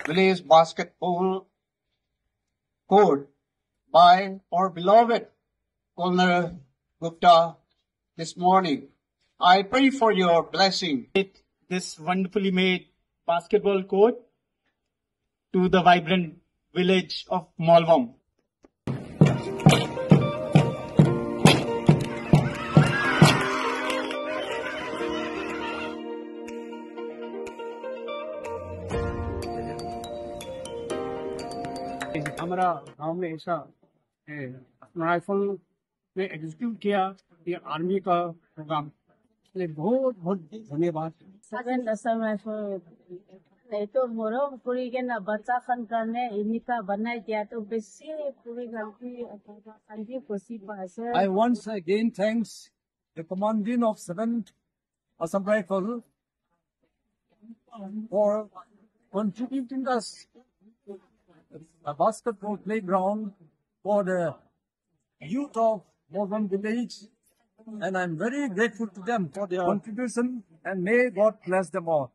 Village basketball court by our beloved Colonel Gupta this morning. I pray for your blessing. This wonderfully made basketball court to the vibrant village of Molvom. हमारा गांव में ऐसा Assam rifle ने execute किया ये army का programme, इसलिए बहुत बहुत धन्यवाद। असम राइफल नहीं तो मोरो पूरी के ना बच्चा खन करने इनका बनाई दिया तो बेसी पूरी गलती खुशी पास। I once again thanks the commandant of 7th Assam Rifles for contributing us a basketball playground for the youth of Molvom village, and I'm very grateful to them for their contribution, and may God bless them all.